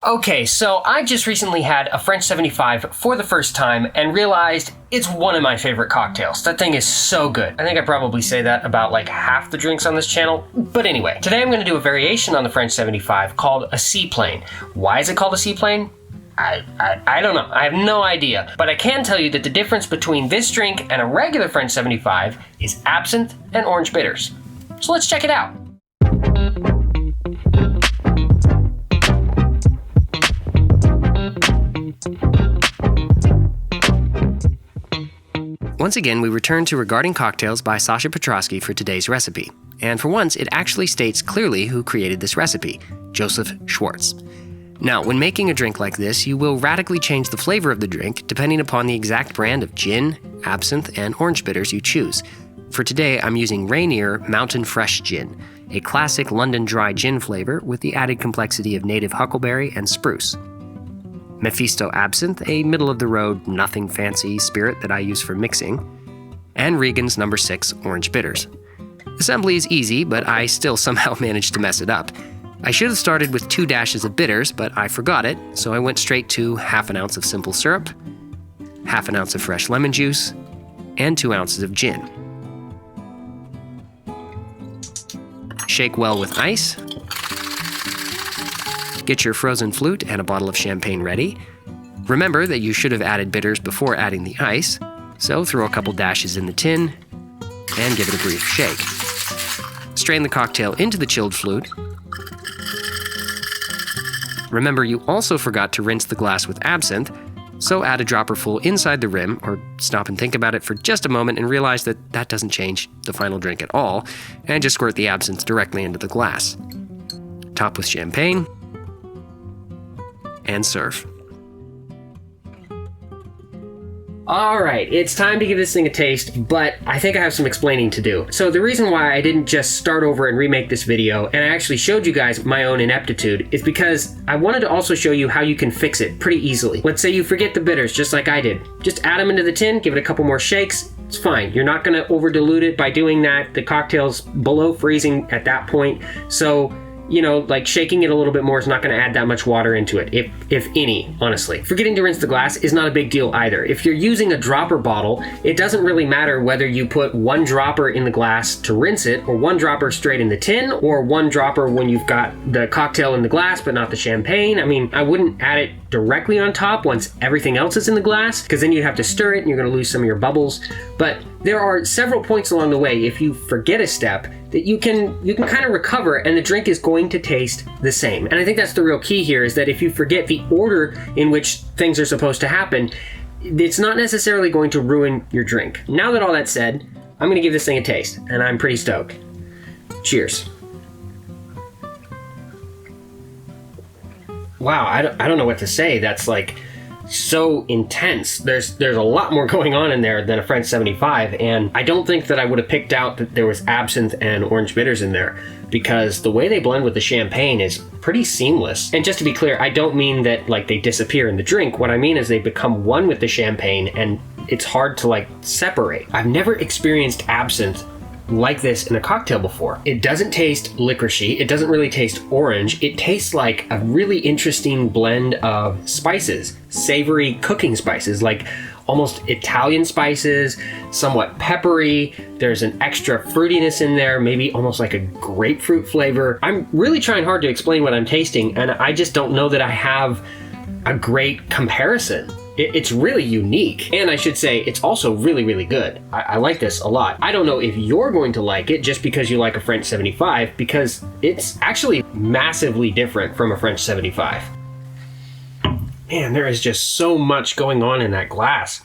Okay, so I just recently had a French 75 for the first time and realized it's one of my favorite cocktails. That thing is so good. I think I probably say that about like half the drinks on this channel. But anyway, today I'm going to do a variation on the French 75 called a Seaplane. Why is it called a Seaplane? I don't know. I have no idea. But I can tell you that the difference between this drink and a regular French 75 is absinthe and orange bitters. So let's check it out. Once again, we return to Regarding Cocktails by Sasha Petraske for today's recipe. And for once, it actually states clearly who created this recipe, Joseph Schwartz. Now, when making a drink like this, you will radically change the flavor of the drink depending upon the exact brand of gin, absinthe, and orange bitters you choose. For today, I'm using Rainier Mountain Fresh Gin, a classic London dry gin flavor with the added complexity of native huckleberry and spruce. Mephisto Absinthe, a middle-of-the-road, nothing fancy spirit that I use for mixing, and Regan's No. 6 Orange Bitters. Assembly is easy, but I still somehow managed to mess it up. I should have started with 2 dashes of bitters, but I forgot it, so I went straight to half an ounce of simple syrup, half an ounce of fresh lemon juice, and 2 ounces of gin. Shake well with ice. Get your frozen flute and a bottle of champagne ready. Remember that you should have added bitters before adding the ice, so throw a couple dashes in the tin and give it a brief shake. Strain the cocktail into the chilled flute. Remember, you also forgot to rinse the glass with absinthe, so add a dropper full inside the rim, or stop and think about it for just a moment and realize that that doesn't change the final drink at all, and just squirt the absinthe directly into the glass. Top with champagne, and serve. Alright, it's time to give this thing a taste, but I think I have some explaining to do. So the reason why I didn't just start over and remake this video, and I actually showed you guys my own ineptitude, is because I wanted to also show you how you can fix it pretty easily. Let's say you forget the bitters, just like I did. Just add them into the tin, give it a couple more shakes, it's fine. You're not gonna over dilute it by doing that. The cocktail's below freezing at that point, so you know, like shaking it a little bit more is not going to add that much water into it, if any, honestly. Forgetting to rinse the glass is not a big deal either. If you're using a dropper bottle, it doesn't really matter whether you put 1 dropper in the glass to rinse it, or 1 dropper straight in the tin, or 1 dropper when you've got the cocktail in the glass but not the champagne. I mean, I wouldn't add it directly on top once everything else is in the glass, because then you'd have to stir it and you're going to lose some of your bubbles. But there are several points along the way, if you forget a step, that you can kind of recover, and the drink is going to taste the same. And I think that's the real key here, is that if you forget the order in which things are supposed to happen, it's not necessarily going to ruin your drink. Now that all that's said, I'm going to give this thing a taste, and I'm pretty stoked. Cheers. Wow, I don't know what to say. That's like so intense. There's a lot more going on in there than a French 75, and I don't think that I would have picked out that there was absinthe and orange bitters in there, because the way they blend with the champagne is pretty seamless. And just to be clear, I don't mean that like they disappear in the drink. What I mean is they become one with the champagne, and it's hard to like separate. I've never experienced absinthe like this in a cocktail before. It doesn't taste licoricey. It doesn't really taste orange. It tastes like a really interesting blend of spices, savory cooking spices, like almost Italian spices, somewhat peppery. There's an extra fruitiness in there, maybe almost like a grapefruit flavor. I'm really trying hard to explain what I'm tasting, and I just don't know that I have a great comparison. It's really unique, and I should say it's also really, really good. I like this a lot. I don't know if you're going to like it just because you like a French 75, because it's actually massively different from a French 75. Man, there is just so much going on in that glass.